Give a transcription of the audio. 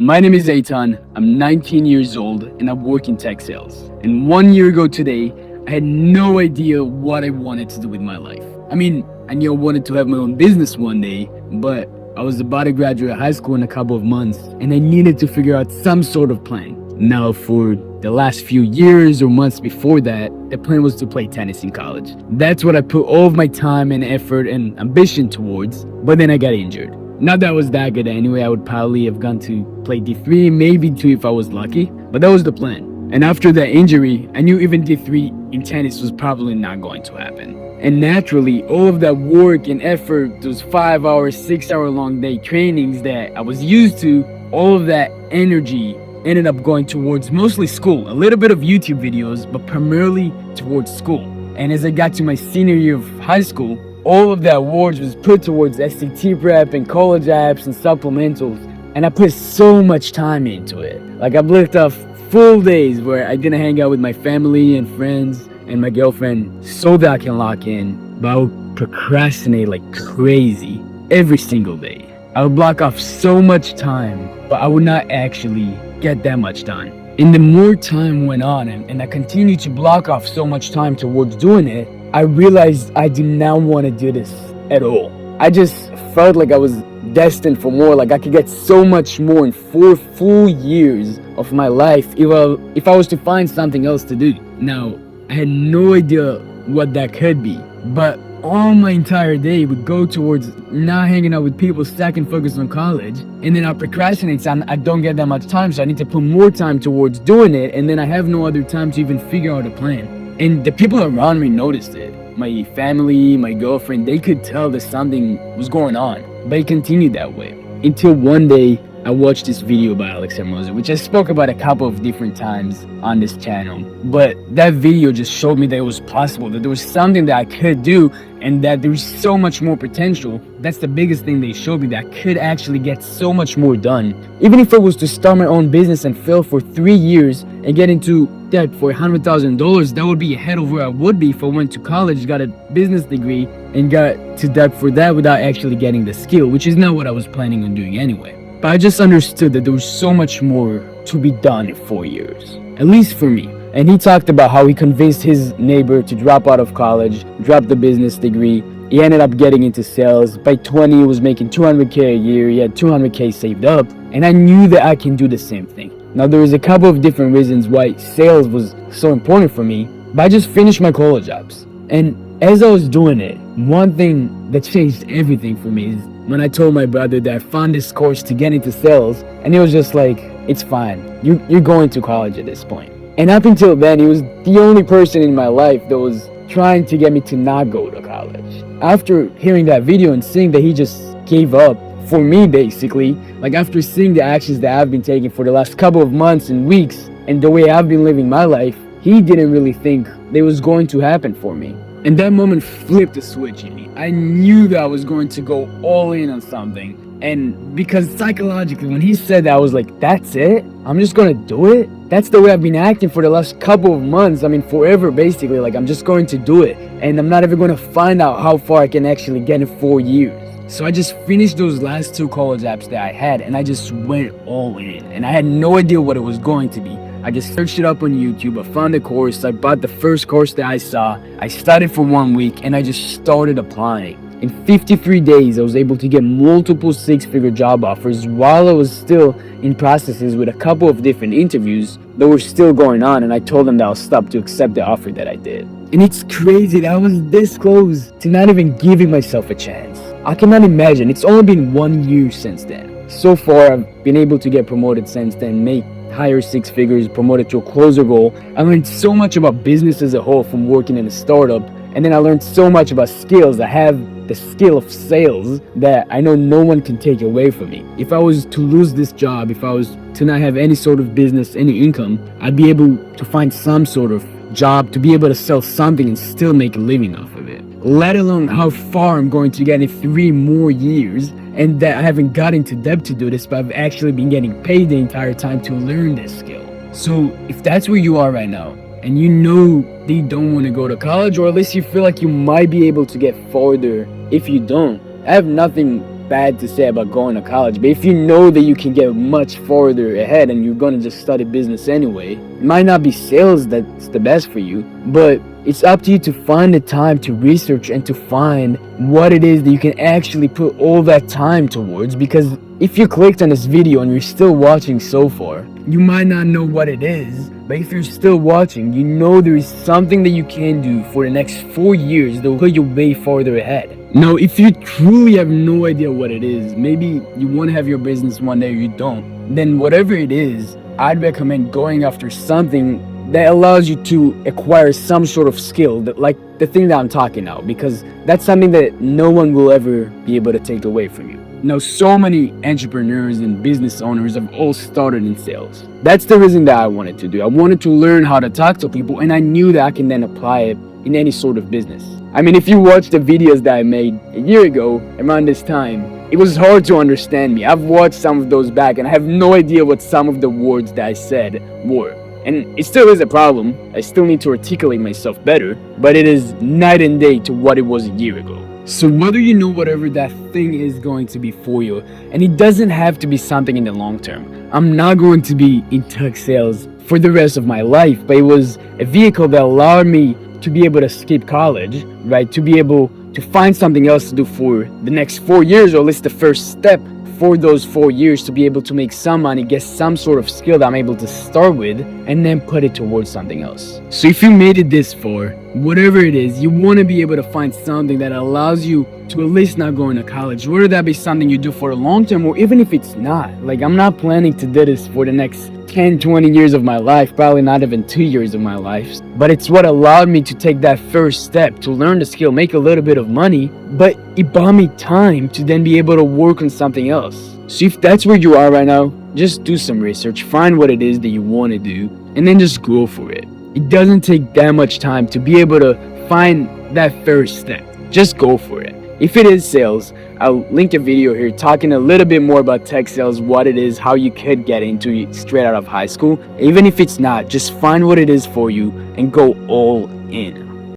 My name is Eitan, I'm 19 years old and I work in tech sales. And 1 year ago today, I had no idea what I wanted to do with my life. I mean, I knew I wanted to have my own business one day, but I was about to graduate high school in a couple of months and I needed to figure out some sort of plan. Now, for the last few years or months before that, the plan was to play tennis in college. That's what I put all of my time and effort and ambition towards, but then I got injured. Not that I was that good anyway, I would probably have gone to play D3, maybe D2 if I was lucky, but that was the plan. And after that injury, I knew even D3 in tennis was probably not going to happen. And naturally, all of that work and effort, those 5-hour, 6-hour long day trainings that I was used to, all of that energy ended up going towards mostly school, a little bit of YouTube videos, but primarily towards school. And as I got to my senior year of high school, all of that awards was put towards SAT prep and college apps and supplementals, and I put so much time into it. Like, I blocked off full days where I didn't hang out with my family and friends and my girlfriend so that I can lock in, but I would procrastinate like crazy every single day. I would block off so much time, but I would not actually get that much done. And the more time went on and I continued to block off so much time towards doing it, I realized I did not want to do this at all. I just felt like I was destined for more, like I could get so much more in 4 full years of my life if I was to find something else to do. Now, I had no idea what that could be, but all my entire day would go towards not hanging out with people, stacking focus on college, and then I procrastinate, so I don't get that much time, so I need to put more time towards doing it, and then I have no other time to even figure out a plan. And the people around me noticed it. My family, my girlfriend, they could tell that something was going on, but it continued that way. Until one day, I watched this video by Alex Hermoso, which I spoke about a couple of different times on this channel. But that video just showed me that it was possible, that there was something that I could do, and that there was so much more potential. That's the biggest thing they showed me, that I could actually get so much more done. Even if it was to start my own business and fail for 3 years and get into debt for $100,000, that would be ahead of where I would be if I went to college, got a business degree, and got to debt for that without actually getting the skill, which is not what I was planning on doing anyway. But I just understood that there was so much more to be done in 4 years, at least for me. And he talked about how he convinced his neighbor to drop out of college, drop the business degree. He ended up getting into sales. By 20, he was making $200K a year. He had $200K saved up. And I knew that I can do the same thing. Now, there was a couple of different reasons why sales was so important for me, but I just finished my college apps. And as I was doing it, one thing that changed everything for me is when I told my brother that I found this course to get into sales, and he was just like, it's fine, you're going to college at this point. And up until then, he was the only person in my life that was trying to get me to not go to college. After hearing that video and seeing that he just gave up for me, basically, like after seeing the actions that I've been taking for the last couple of months and weeks and the way I've been living my life, he didn't really think that it was going to happen for me. And that moment flipped the switch in me. I knew that I was going to go all in on something. And because psychologically, when he said that, I was like, that's it? I'm just gonna do it? That's the way I've been acting for the last couple of months. I mean, forever, basically. Like, I'm just going to do it. And I'm not ever gonna find out how far I can actually get in 4 years. So I just finished those last 2 college apps that I had, and I just went all in. And I had no idea what it was going to be. I just searched it up on YouTube, I found a course, I bought the first course that I saw, I studied for 1 week, and I just started applying. In 53 days, I was able to get multiple 6-figure job offers while I was still in processes with a couple of different interviews that were still going on, and I told them that I'll stop to accept the offer that I did. And it's crazy that I was this close to not even giving myself a chance. I cannot imagine, it's only been 1 year since then. So far, I've been able to get promoted since then, make higher 6 figures, promoted to a closer goal. I learned so much about business as a whole from working in a startup, and then I learned so much about skills. I have the skill of sales that I know no one can take away from me. If I was to lose this job, if I was to not have any sort of business, any income, I'd be able to find some sort of job to be able to sell something and still make a living off of it. Let alone how far I'm going to get in 3 more years, and that I haven't got into debt to do this, but I've actually been getting paid the entire time to learn this skill. So if that's where you are right now, and you know that you don't want to go to college, or at least you feel like you might be able to get farther if you don't, I have nothing bad to say about going to college, but if you know that you can get much farther ahead and you're gonna just study business anyway, it might not be sales that's the best for you, but it's up to you to find the time to research and to find what it is that you can actually put all that time towards. Because if you clicked on this video and you're still watching so far, you might not know what it is, but if you're still watching, you know there is something that you can do for the next 4 years that will put you way farther ahead. Now, if you truly have no idea what it is, maybe you want to have your business one day or you don't, then whatever it is, I'd recommend going after something that allows you to acquire some sort of skill, that, like the thing that I'm talking now, because that's something that no one will ever be able to take away from you. Now, so many entrepreneurs and business owners have all started in sales. That's the reason that I wanted to do. I wanted to learn how to talk to people, and I knew that I can then apply it in any sort of business. I mean, if you watch the videos that I made a year ago around this time, it was hard to understand me. I've watched some of those back and I have no idea what some of the words that I said were. And it still is a problem. I still need to articulate myself better, but it is night and day to what it was a year ago. So whether you know whatever that thing is going to be for you, and it doesn't have to be something in the long term. I'm not going to be in tech sales for the rest of my life, but it was a vehicle that allowed me to be able to skip college, right? To be able to find something else to do for the next 4 years, or at least the first step for those 4 years, to be able to make some money, get some sort of skill that I'm able to start with, and then put it towards something else. So if you made it this far, whatever it is, you want to be able to find something that allows you to at least not go into college, whether that be something you do for the long term, or even if it's not. Like, I'm not planning to do this for the next 10, 20 years of my life, probably not even 2 years of my life. But it's what allowed me to take that first step, to learn the skill, make a little bit of money, but it bought me time to then be able to work on something else. So if that's where you are right now, just do some research, find what it is that you want to do, and then just go for it. It doesn't take that much time to be able to find that first step. Just go for it. If it is sales, I'll link a video here talking a little bit more about tech sales, what it is, how you could get into it straight out of high school. Even if it's not, just find what it is for you and go all in.